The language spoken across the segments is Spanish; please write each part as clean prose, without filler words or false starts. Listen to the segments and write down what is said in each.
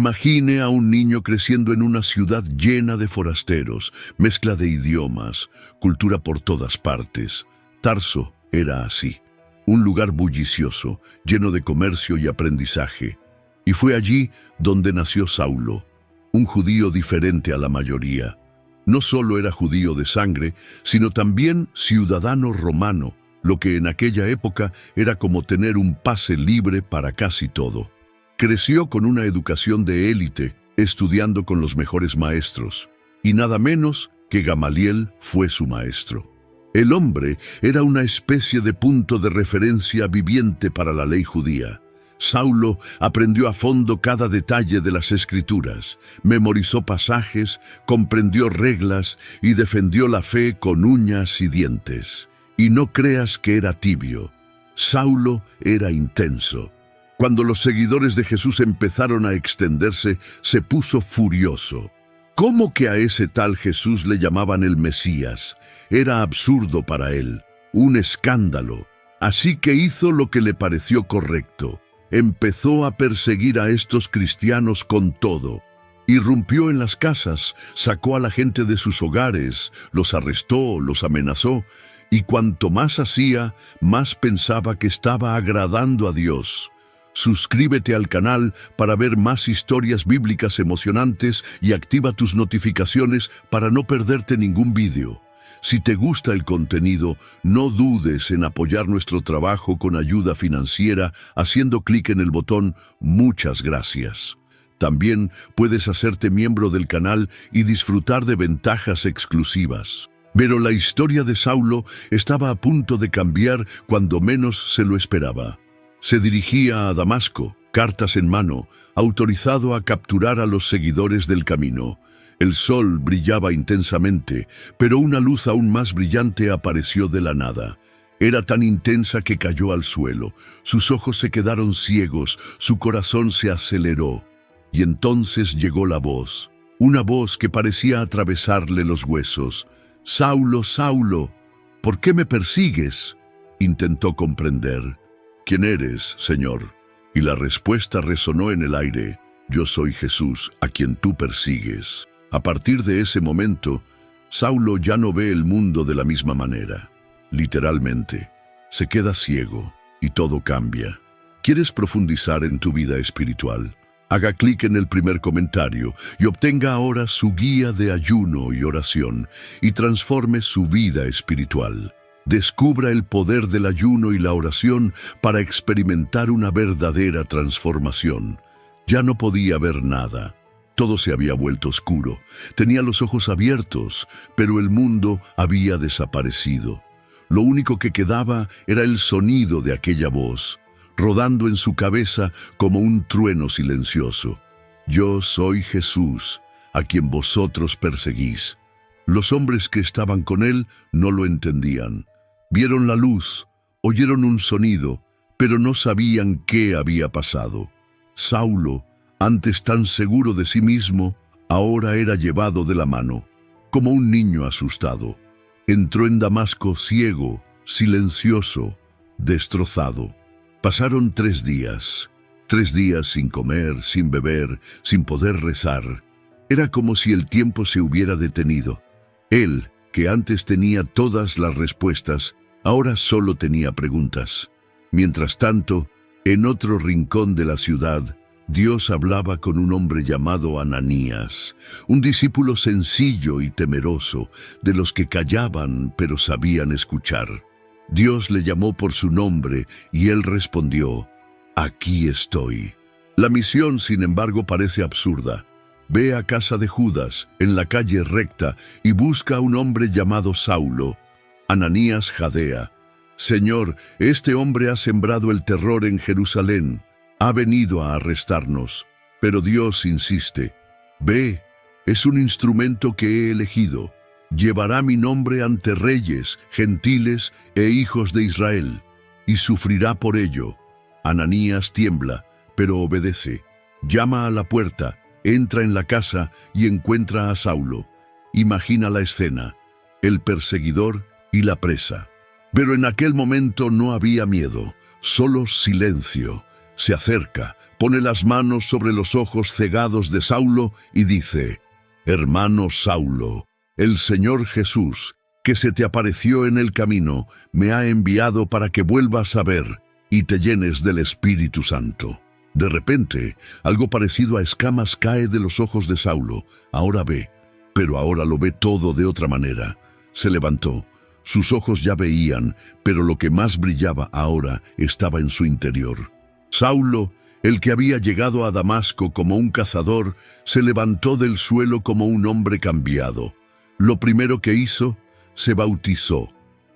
Imagine a un niño creciendo en una ciudad llena de forasteros, mezcla de idiomas, cultura por todas partes. Tarso era así, un lugar bullicioso, lleno de comercio y aprendizaje. Y fue allí donde nació Saulo, un judío diferente a la mayoría. No solo era judío de sangre, sino también ciudadano romano, lo que en aquella época era como tener un pase libre para casi todo. Creció con una educación de élite, estudiando con los mejores maestros, y nada menos que Gamaliel fue su maestro. El hombre era una especie de punto de referencia viviente para la ley judía. Saulo aprendió a fondo cada detalle de las Escrituras, memorizó pasajes, comprendió reglas y defendió la fe con uñas y dientes. Y no creas que era tibio. Saulo era intenso. Cuando los seguidores de Jesús empezaron a extenderse, se puso furioso. ¿Cómo que a ese tal Jesús le llamaban el Mesías? Era absurdo para él, un escándalo. Así que hizo lo que le pareció correcto. Empezó a perseguir a estos cristianos con todo. Irrumpió en las casas, sacó a la gente de sus hogares, los arrestó, los amenazó, y cuanto más hacía, más pensaba que estaba agradando a Dios. Suscríbete al canal para ver más historias bíblicas emocionantes y activa tus notificaciones para no perderte ningún vídeo. Si te gusta el contenido, no dudes en apoyar nuestro trabajo con ayuda financiera haciendo clic en el botón Muchas gracias. También puedes hacerte miembro del canal y disfrutar de ventajas exclusivas. Pero la historia de Saulo estaba a punto de cambiar cuando menos se lo esperaba. Se dirigía a Damasco, cartas en mano, autorizado a capturar a los seguidores del camino. El sol brillaba intensamente, pero una luz aún más brillante apareció de la nada. Era tan intensa que cayó al suelo. Sus ojos se quedaron ciegos, su corazón se aceleró. Y entonces llegó la voz, una voz que parecía atravesarle los huesos. «Saulo, Saulo, ¿por qué me persigues?», intentó comprender. «¿Quién eres, Señor?». Y la respuesta resonó en el aire. «Yo soy Jesús, a quien tú persigues». A partir de ese momento, Saulo ya no ve el mundo de la misma manera. Literalmente, se queda ciego y todo cambia. ¿Quieres profundizar en tu vida espiritual? Haga clic en el primer comentario y obtenga ahora su guía de ayuno y oración y transforme su vida espiritual. Descubra el poder del ayuno y la oración para experimentar una verdadera transformación. Ya no podía ver nada. Todo se había vuelto oscuro. Tenía los ojos abiertos, pero el mundo había desaparecido. Lo único que quedaba era el sonido de aquella voz, rodando en su cabeza como un trueno silencioso. «Yo soy Jesús, a quien vosotros perseguís». Los hombres que estaban con él no lo entendían. Vieron la luz, oyeron un sonido, pero no sabían qué había pasado. Saulo, antes tan seguro de sí mismo, ahora era llevado de la mano, como un niño asustado. Entró en Damasco ciego, silencioso, destrozado. Pasaron 3 días. 3 días sin comer, sin beber, sin poder rezar. Era como si el tiempo se hubiera detenido. Él, que antes tenía todas las respuestas, ahora solo tenía preguntas. Mientras tanto, en otro rincón de la ciudad, Dios hablaba con un hombre llamado Ananías, un discípulo sencillo y temeroso, de los que callaban pero sabían escuchar. Dios le llamó por su nombre y él respondió: «Aquí estoy». La misión, sin embargo, parece absurda. Ve a casa de Judas, en la calle recta, y busca a un hombre llamado Saulo. Ananías jadea: «Señor, este hombre ha sembrado el terror en Jerusalén. Ha venido a arrestarnos». Pero Dios insiste: «Ve, es un instrumento que he elegido. Llevará mi nombre ante reyes, gentiles e hijos de Israel, y sufrirá por ello». Ananías tiembla, pero obedece. Llama a la puerta, entra en la casa y encuentra a Saulo. Imagina la escena: el perseguidor y la presa. Pero en aquel momento no había miedo, solo silencio. Se acerca, pone las manos sobre los ojos cegados de Saulo y dice: «Hermano Saulo, el Señor Jesús, que se te apareció en el camino, me ha enviado para que vuelvas a ver y te llenes del Espíritu Santo». De repente, algo parecido a escamas cae de los ojos de Saulo. Ahora ve, pero ahora lo ve todo de otra manera. Se levantó. Sus ojos ya veían, pero lo que más brillaba ahora estaba en su interior. Saulo, el que había llegado a Damasco como un cazador, se levantó del suelo como un hombre cambiado. Lo primero que hizo, se bautizó.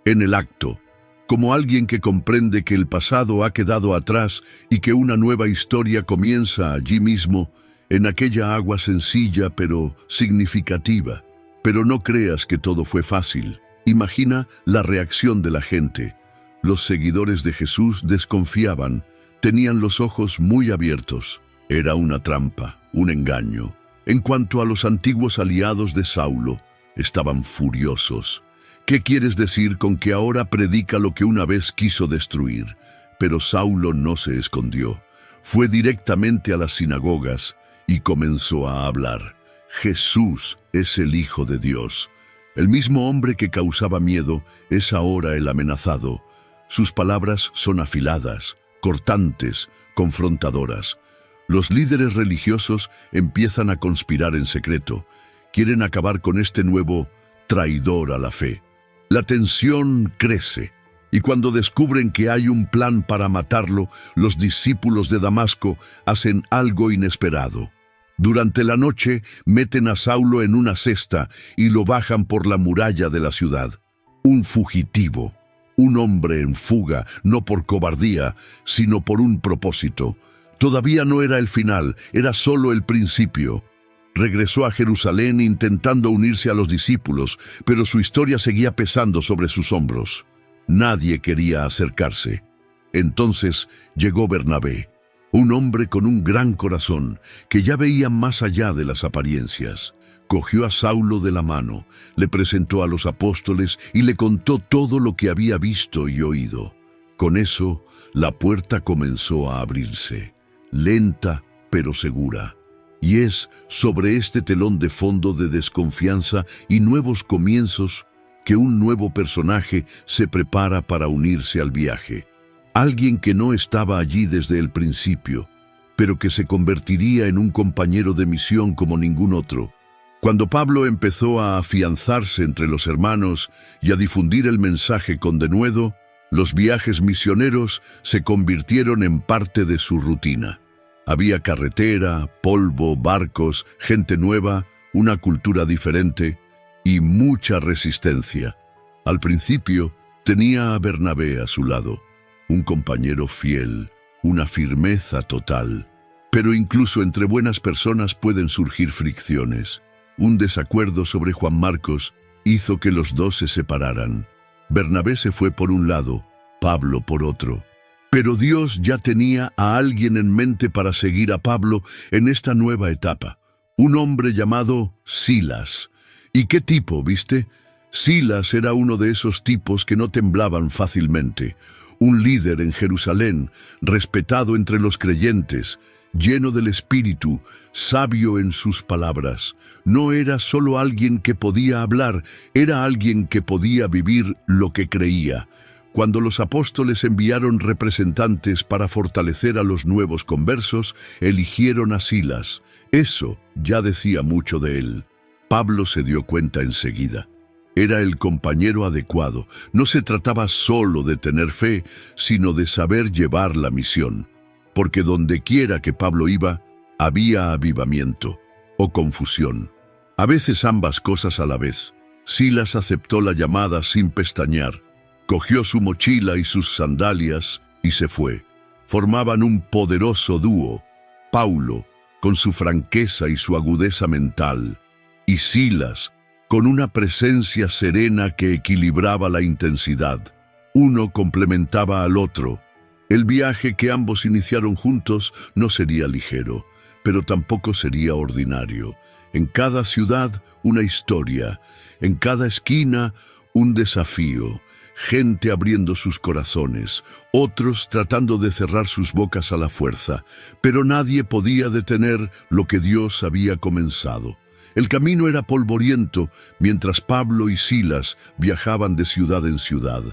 En el acto, como alguien que comprende que el pasado ha quedado atrás y que una nueva historia comienza allí mismo, en aquella agua sencilla pero significativa. Pero no creas que todo fue fácil. Imagina la reacción de la gente. Los seguidores de Jesús desconfiaban, tenían los ojos muy abiertos. Era una trampa, un engaño. En cuanto a los antiguos aliados de Saulo, estaban furiosos. ¿Qué quieres decir con que ahora predica lo que una vez quiso destruir? Pero Saulo no se escondió. Fue directamente a las sinagogas y comenzó a hablar. Jesús es el Hijo de Dios. El mismo hombre que causaba miedo es ahora el amenazado. Sus palabras son afiladas, cortantes, confrontadoras. Los líderes religiosos empiezan a conspirar en secreto. Quieren acabar con este nuevo traidor a la fe. La tensión crece, y cuando descubren que hay un plan para matarlo, los discípulos de Damasco hacen algo inesperado. Durante la noche meten a Saulo en una cesta y lo bajan por la muralla de la ciudad. Un fugitivo, un hombre en fuga, no por cobardía, sino por un propósito. Todavía no era el final, era solo el principio. Regresó a Jerusalén intentando unirse a los discípulos, pero su historia seguía pesando sobre sus hombros. Nadie quería acercarse. Entonces llegó Bernabé, un hombre con un gran corazón, que ya veía más allá de las apariencias. Cogió a Saulo de la mano, le presentó a los apóstoles y le contó todo lo que había visto y oído. Con eso, la puerta comenzó a abrirse, lenta pero segura. Y es sobre este telón de fondo de desconfianza y nuevos comienzos que un nuevo personaje se prepara para unirse al viaje. Alguien que no estaba allí desde el principio, pero que se convertiría en un compañero de misión como ningún otro. Cuando Pablo empezó a afianzarse entre los hermanos y a difundir el mensaje con denuedo, los viajes misioneros se convirtieron en parte de su rutina. Había carretera, polvo, barcos, gente nueva, una cultura diferente y mucha resistencia. Al principio tenía a Bernabé a su lado, un compañero fiel, una firmeza total. Pero incluso entre buenas personas pueden surgir fricciones. Un desacuerdo sobre Juan Marcos hizo que los dos se separaran. Bernabé se fue por un lado, Pablo por otro. Pero Dios ya tenía a alguien en mente para seguir a Pablo en esta nueva etapa. Un hombre llamado Silas. ¿Y qué tipo, viste? Silas era uno de esos tipos que no temblaban fácilmente. Un líder en Jerusalén, respetado entre los creyentes, lleno del Espíritu, sabio en sus palabras. No era solo alguien que podía hablar, era alguien que podía vivir lo que creía. Cuando los apóstoles enviaron representantes para fortalecer a los nuevos conversos, eligieron a Silas. Eso ya decía mucho de él. Pablo se dio cuenta enseguida. Era el compañero adecuado. No se trataba solo de tener fe, sino de saber llevar la misión. Porque donde quiera que Pablo iba, había avivamiento o confusión. A veces ambas cosas a la vez. Silas aceptó la llamada sin pestañear. Cogió su mochila y sus sandalias y se fue. Formaban un poderoso dúo. Paulo, con su franqueza y su agudeza mental, y Silas, con una presencia serena que equilibraba la intensidad. Uno complementaba al otro. El viaje que ambos iniciaron juntos no sería ligero, pero tampoco sería ordinario. En cada ciudad, una historia. En cada esquina, un desafío. gente abriendo sus corazones, otros tratando de cerrar sus bocas a la fuerza, pero nadie podía detener lo que Dios había comenzado. El camino era polvoriento mientras Pablo y Silas viajaban de ciudad en ciudad.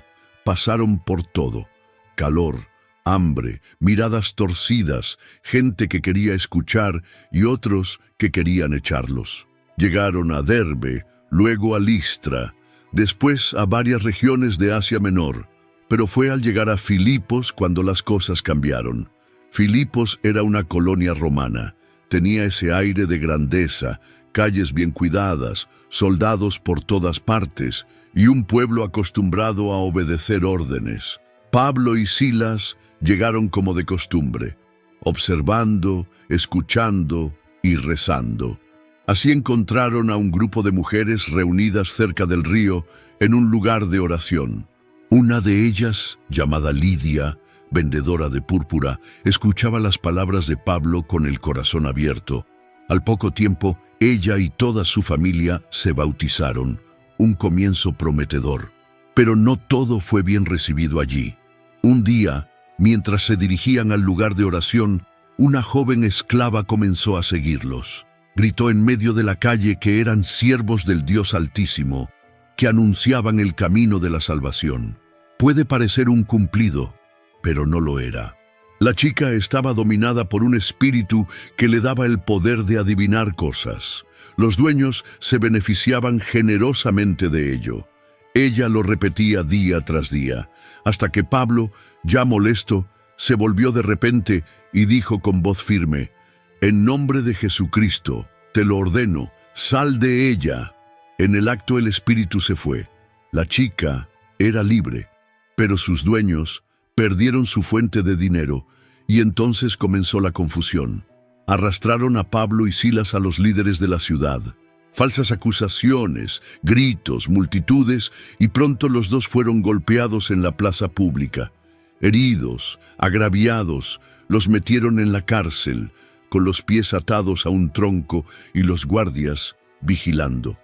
Pasaron por todo: calor, hambre, miradas torcidas, gente que quería escuchar y otros que querían echarlos. Llegaron a Derbe, luego a Listra, después a varias regiones de Asia Menor, pero fue al llegar a Filipos cuando las cosas cambiaron. Filipos era una colonia romana, tenía ese aire de grandeza, calles bien cuidadas, soldados por todas partes y un pueblo acostumbrado a obedecer órdenes. Pablo y Silas llegaron como de costumbre, observando, escuchando y rezando. Así encontraron a un grupo de mujeres reunidas cerca del río en un lugar de oración. Una de ellas, llamada Lidia, vendedora de púrpura, escuchaba las palabras de Pablo con el corazón abierto. Al poco tiempo, ella y toda su familia se bautizaron, un comienzo prometedor. Pero no todo fue bien recibido allí. Un día, mientras se dirigían al lugar de oración, una joven esclava comenzó a seguirlos. Gritó en medio de la calle que eran siervos del Dios Altísimo, que anunciaban el camino de la salvación. Puede parecer un cumplido, pero no lo era. La chica estaba dominada por un espíritu que le daba el poder de adivinar cosas. Los dueños se beneficiaban generosamente de ello. Ella lo repetía día tras día, hasta que Pablo, ya molesto, se volvió de repente y dijo con voz firme: «En nombre de Jesucristo, te lo ordeno, sal de ella». En el acto el espíritu se fue. La chica era libre, pero sus dueños perdieron su fuente de dinero y entonces comenzó la confusión. Arrastraron a Pablo y Silas a los líderes de la ciudad. Falsas acusaciones, gritos, multitudes, y pronto los dos fueron golpeados en la plaza pública. Heridos, agraviados, los metieron en la cárcel, con los pies atados a un tronco y los guardias vigilando.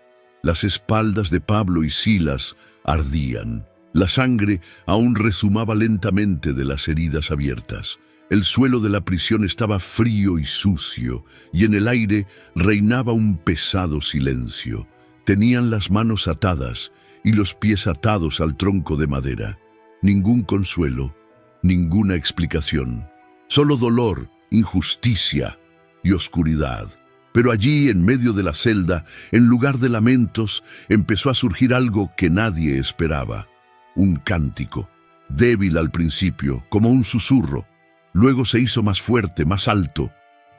Las espaldas de Pablo y Silas ardían. La sangre aún rezumaba lentamente de las heridas abiertas. El suelo de la prisión estaba frío y sucio, y en el aire reinaba un pesado silencio. Tenían las manos atadas y los pies atados al tronco de madera. Ningún consuelo, ninguna explicación. Solo dolor, injusticia y oscuridad. Pero allí, en medio de la celda, en lugar de lamentos, empezó a surgir algo que nadie esperaba. Un cántico, débil al principio, como un susurro. Luego se hizo más fuerte, más alto.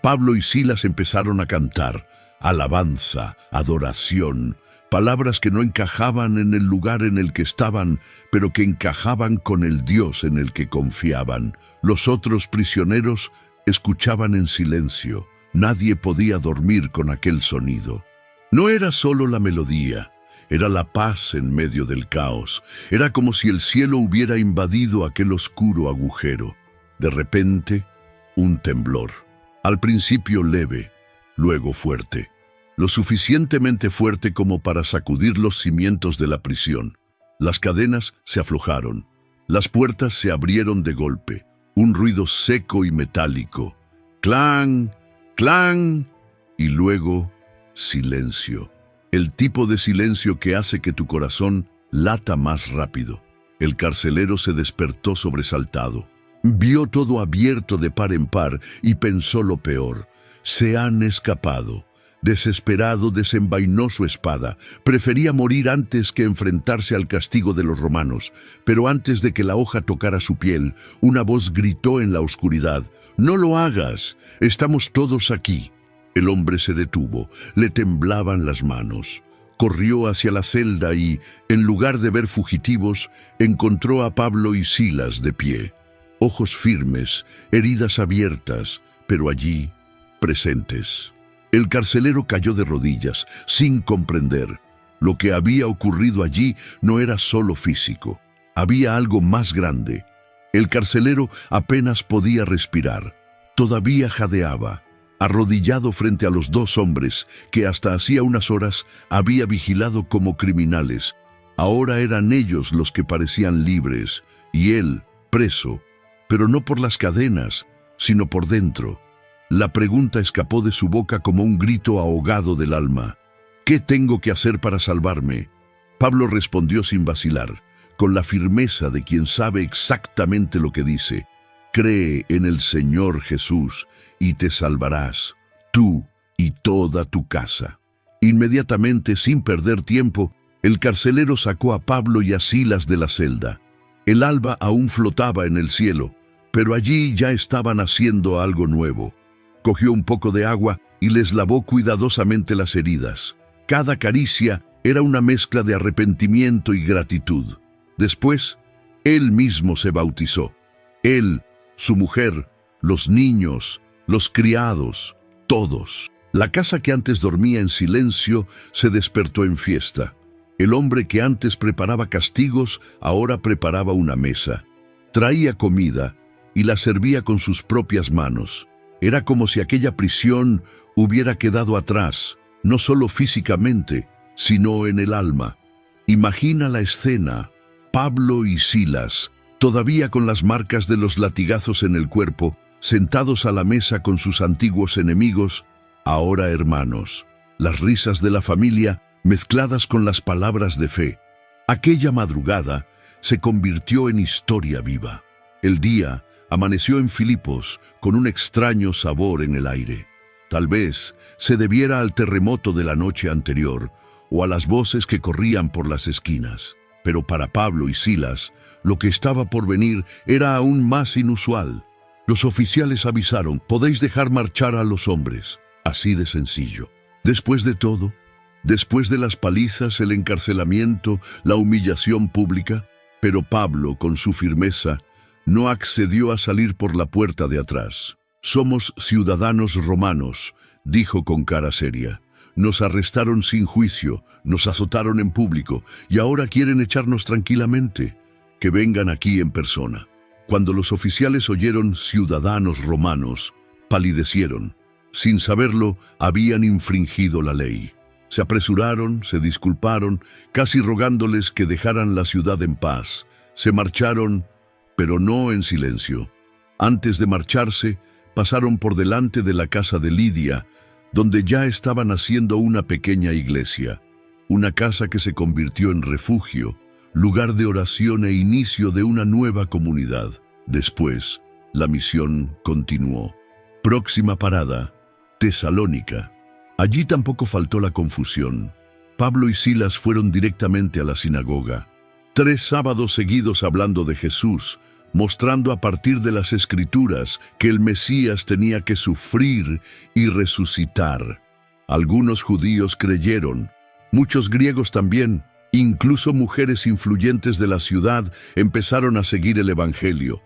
Pablo y Silas empezaron a cantar: alabanza, adoración, palabras que no encajaban en el lugar en el que estaban, pero que encajaban con el Dios en el que confiaban. Los otros prisioneros escuchaban en silencio. Nadie podía dormir con aquel sonido. No era solo la melodía, era la paz en medio del caos. Era como si el cielo hubiera invadido aquel oscuro agujero. De repente, un temblor. Al principio leve, luego fuerte. Lo suficientemente fuerte como para sacudir los cimientos de la prisión. Las cadenas se aflojaron. Las puertas se abrieron de golpe. Un ruido seco y metálico. ¡Clang! ¡Clang! Y luego, silencio. El tipo de silencio que hace que tu corazón lata más rápido. El carcelero se despertó sobresaltado. Vio todo abierto de par en par y pensó lo peor. Se han escapado. Desesperado, desenvainó su espada. Prefería morir antes que enfrentarse al castigo de los romanos. Pero antes de que la hoja tocara su piel, una voz gritó en la oscuridad: «¡No lo hagas! Estamos todos aquí». El hombre se detuvo. Le temblaban las manos. Corrió hacia la celda y, en lugar de ver fugitivos, encontró a Pablo y Silas de pie. Ojos firmes, heridas abiertas, pero allí, presentes. El carcelero cayó de rodillas, sin comprender. Lo que había ocurrido allí no era solo físico. Había algo más grande. El carcelero apenas podía respirar. Todavía jadeaba, arrodillado frente a los dos hombres que hasta hacía unas horas había vigilado como criminales. Ahora eran ellos los que parecían libres, y él, preso, pero no por las cadenas, sino por dentro. La pregunta escapó de su boca como un grito ahogado del alma. ¿Qué tengo que hacer para salvarme? Pablo respondió sin vacilar, con la firmeza de quien sabe exactamente lo que dice. Cree en el Señor Jesús y te salvarás, tú y toda tu casa. Inmediatamente, sin perder tiempo, el carcelero sacó a Pablo y a Silas de la celda. El alba aún flotaba en el cielo, pero allí ya estaban haciendo algo nuevo. Cogió un poco de agua y les lavó cuidadosamente las heridas. Cada caricia era una mezcla de arrepentimiento y gratitud. Después, él mismo se bautizó. Él, su mujer, los niños, los criados, todos. La casa que antes dormía en silencio se despertó en fiesta. El hombre que antes preparaba castigos ahora preparaba una mesa. Traía comida y la servía con sus propias manos. Era como si aquella prisión hubiera quedado atrás, no solo físicamente, sino en el alma. Imagina la escena: Pablo y Silas, todavía con las marcas de los latigazos en el cuerpo, sentados a la mesa con sus antiguos enemigos, ahora hermanos. Las risas de la familia mezcladas con las palabras de fe. Aquella madrugada se convirtió en historia viva. El día amaneció en Filipos con un extraño sabor en el aire. Tal vez se debiera al terremoto de la noche anterior o a las voces que corrían por las esquinas. Pero para Pablo y Silas, lo que estaba por venir era aún más inusual. Los oficiales avisaron: podéis dejar marchar a los hombres. Así de sencillo. Después de todo, después de las palizas, el encarcelamiento, la humillación pública, pero Pablo, con su firmeza, no accedió a salir por la puerta de atrás. Somos ciudadanos romanos, dijo con cara seria. Nos arrestaron sin juicio, nos azotaron en público y ahora quieren echarnos tranquilamente. Que vengan aquí en persona. Cuando los oficiales oyeron ciudadanos romanos, palidecieron. Sin saberlo, habían infringido la ley. Se apresuraron, se disculparon, casi rogándoles que dejaran la ciudad en paz. Se marcharon, pero no en silencio. Antes de marcharse, pasaron por delante de la casa de Lidia, donde ya estaban haciendo una pequeña iglesia, una casa que se convirtió en refugio, lugar de oración e inicio de una nueva comunidad. Después, la misión continuó. Próxima parada, Tesalónica. Allí tampoco faltó la confusión. Pablo y Silas fueron directamente a la sinagoga. 3 sábados seguidos hablando de Jesús, mostrando a partir de las Escrituras que el Mesías tenía que sufrir y resucitar. Algunos judíos creyeron, muchos griegos también, incluso mujeres influyentes de la ciudad empezaron a seguir el Evangelio.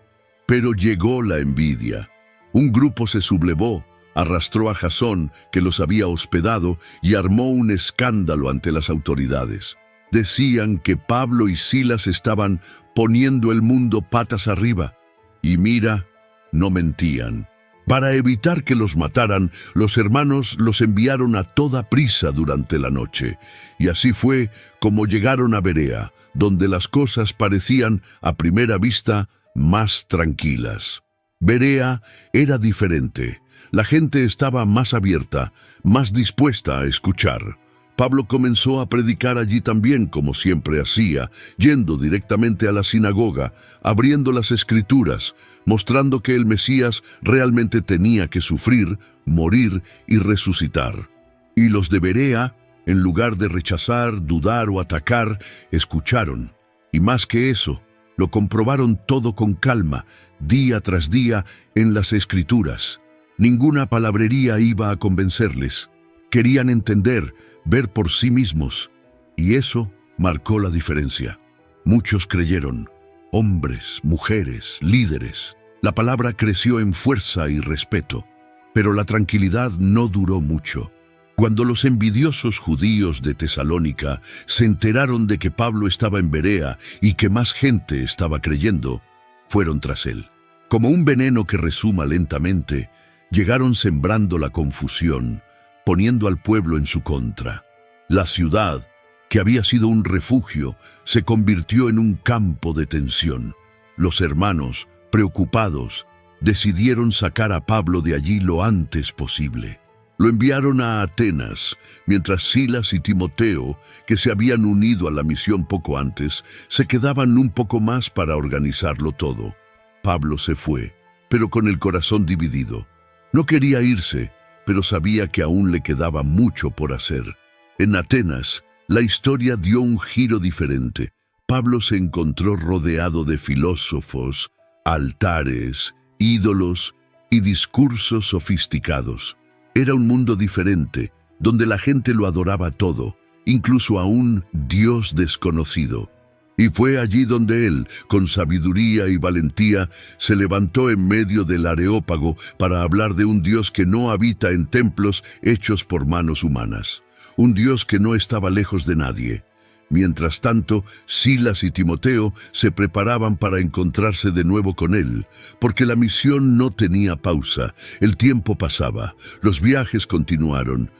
Pero llegó la envidia. Un grupo se sublevó, arrastró a Jasón, que los había hospedado, y armó un escándalo ante las autoridades. Decían que Pablo y Silas estaban poniendo el mundo patas arriba. Y mira, no mentían. Para evitar que los mataran, los hermanos los enviaron a toda prisa durante la noche. Y así fue como llegaron a Berea, donde las cosas parecían, a primera vista, más tranquilas. Berea era diferente. La gente estaba más abierta, más dispuesta a escuchar. Pablo comenzó a predicar allí también, como siempre hacía, yendo directamente a la sinagoga, abriendo las Escrituras, mostrando que el Mesías realmente tenía que sufrir, morir y resucitar. Y los de Berea, en lugar de rechazar, dudar o atacar, escucharon. Y más que eso, lo comprobaron todo con calma, día tras día, en las Escrituras. Ninguna palabrería iba a convencerles. Querían entender, ver por sí mismos, y eso marcó la diferencia. Muchos creyeron, hombres, mujeres, líderes. La palabra creció en fuerza y respeto, pero la tranquilidad no duró mucho. Cuando los envidiosos judíos de Tesalónica se enteraron de que Pablo estaba en Berea y que más gente estaba creyendo, fueron tras él. Como un veneno que resuma lentamente, llegaron sembrando la confusión, poniendo al pueblo en su contra. La ciudad, que había sido un refugio, se convirtió en un campo de tensión. Los hermanos, preocupados, decidieron sacar a Pablo de allí lo antes posible. Lo enviaron a Atenas, mientras Silas y Timoteo, que se habían unido a la misión poco antes, se quedaban un poco más para organizarlo todo. Pablo se fue, pero con el corazón dividido. No quería irse, pero sabía que aún le quedaba mucho por hacer. En Atenas, la historia dio un giro diferente. Pablo se encontró rodeado de filósofos, altares, ídolos y discursos sofisticados. Era un mundo diferente, donde la gente lo adoraba todo, incluso a un Dios desconocido. Y fue allí donde él, con sabiduría y valentía, se levantó en medio del Areópago para hablar de un Dios que no habita en templos hechos por manos humanas. Un Dios que no estaba lejos de nadie. Mientras tanto, Silas y Timoteo se preparaban para encontrarse de nuevo con él, porque la misión no tenía pausa. El tiempo pasaba, los viajes continuaron.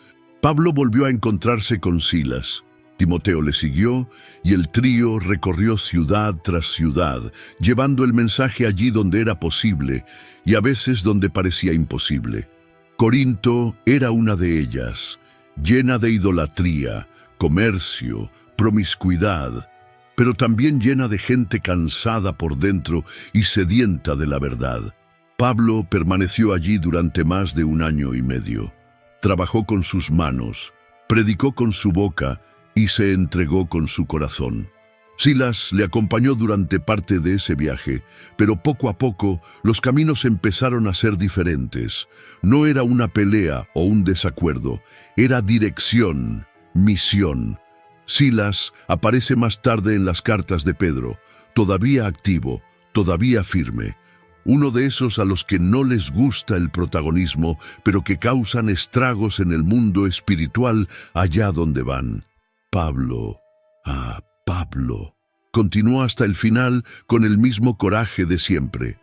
Pablo volvió a encontrarse con Silas. Timoteo le siguió y el trío recorrió ciudad tras ciudad, llevando el mensaje allí donde era posible y a veces donde parecía imposible. Corinto era una de ellas, llena de idolatría, comercio, promiscuidad, pero también llena de gente cansada por dentro y sedienta de la verdad. Pablo permaneció allí durante más de 1 año y medio. Trabajó con sus manos, predicó con su boca y se entregó con su corazón. Silas le acompañó durante parte de ese viaje, pero poco a poco los caminos empezaron a ser diferentes. No era una pelea o un desacuerdo, era dirección, misión. Silas aparece más tarde en las cartas de Pedro, todavía activo, todavía firme. Uno de esos a los que no les gusta el protagonismo, pero que causan estragos en el mundo espiritual allá donde van. Pablo, Pablo, continuó hasta el final con el mismo coraje de siempre.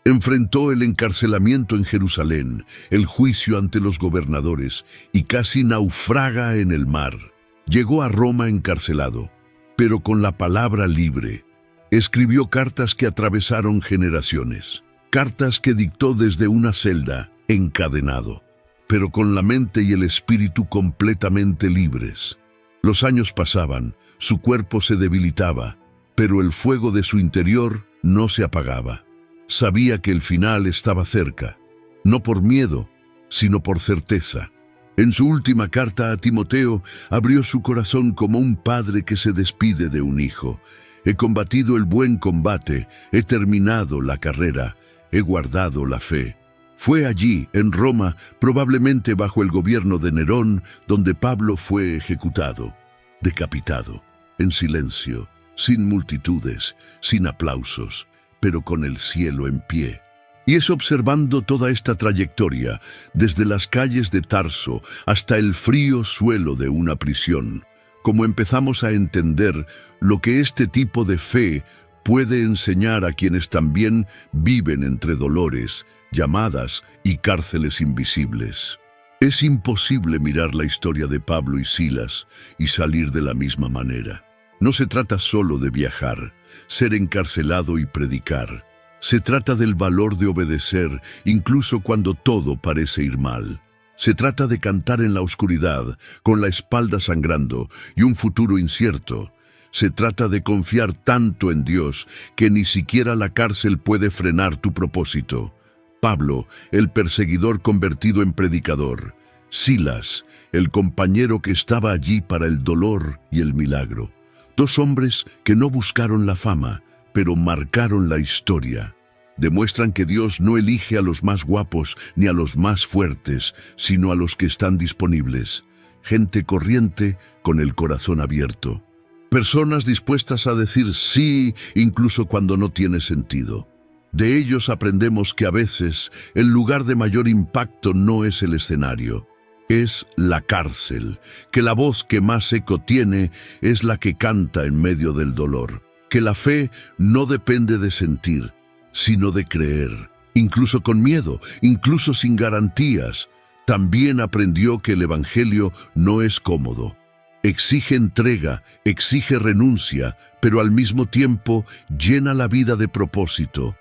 Enfrentó el encarcelamiento en Jerusalén, el juicio ante los gobernadores y casi naufraga en el mar. Llegó a Roma encarcelado, pero con la palabra libre. Escribió cartas que atravesaron generaciones, cartas que dictó desde una celda, encadenado, pero con la mente y el espíritu completamente libres. Los años pasaban, su cuerpo se debilitaba, pero el fuego de su interior no se apagaba. Sabía que el final estaba cerca, no por miedo, sino por certeza. En su última carta a Timoteo, abrió su corazón como un padre que se despide de un hijo. He combatido el buen combate, he terminado la carrera, he guardado la fe. Fue allí, en Roma, probablemente bajo el gobierno de Nerón, donde Pablo fue ejecutado, decapitado, en silencio, sin multitudes, sin aplausos, pero con el cielo en pie. Y es observando toda esta trayectoria, desde las calles de Tarso hasta el frío suelo de una prisión, como empezamos a entender lo que este tipo de fe puede enseñar a quienes también viven entre dolores, llamadas y cárceles invisibles. Es imposible mirar la historia de Pablo y Silas y salir de la misma manera. No se trata solo de viajar, ser encarcelado y predicar. Se trata del valor de obedecer, incluso cuando todo parece ir mal. Se trata de cantar en la oscuridad, con la espalda sangrando y un futuro incierto. Se trata de confiar tanto en Dios que ni siquiera la cárcel puede frenar tu propósito. Pablo, el perseguidor convertido en predicador. Silas, el compañero que estaba allí para el dolor y el milagro. 2 hombres que no buscaron la fama, pero marcaron la historia. Demuestran que Dios no elige a los más guapos ni a los más fuertes, sino a los que están disponibles. Gente corriente con el corazón abierto. Personas dispuestas a decir sí incluso cuando no tiene sentido. De ellos aprendemos que a veces el lugar de mayor impacto no es el escenario, es la cárcel, que la voz que más eco tiene es la que canta en medio del dolor, que la fe no depende de sentir, sino de creer, incluso con miedo, incluso sin garantías. También aprendió que el Evangelio no es cómodo. exige entrega, exige renuncia, pero al mismo tiempo llena la vida de propósito.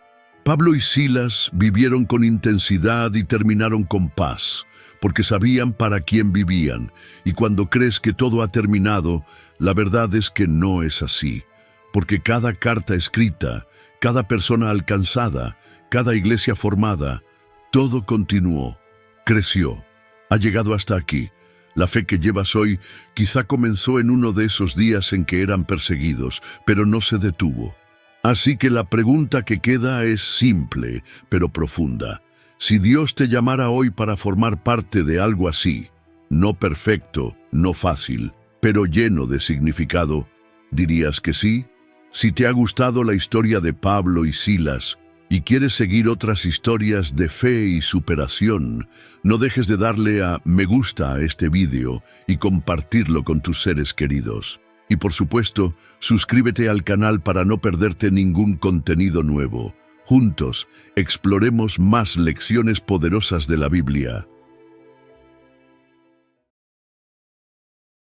Pablo y Silas vivieron con intensidad y terminaron con paz, porque sabían para quién vivían, y cuando crees que todo ha terminado, la verdad es que no es así, porque cada carta escrita, cada persona alcanzada, cada iglesia formada, todo continuó, creció, ha llegado hasta aquí. La fe que llevas hoy quizá comenzó en uno de esos días en que eran perseguidos, pero no se detuvo. Así que la pregunta que queda es simple, pero profunda. Si Dios te llamara hoy para formar parte de algo así, no perfecto, no fácil, pero lleno de significado, ¿dirías que sí? Si te ha gustado la historia de Pablo y Silas, y quieres seguir otras historias de fe y superación, no dejes de darle a me gusta a este vídeo y compartirlo con tus seres queridos. Y por supuesto, suscríbete al canal para no perderte ningún contenido nuevo. Juntos, exploremos más lecciones poderosas de la Biblia.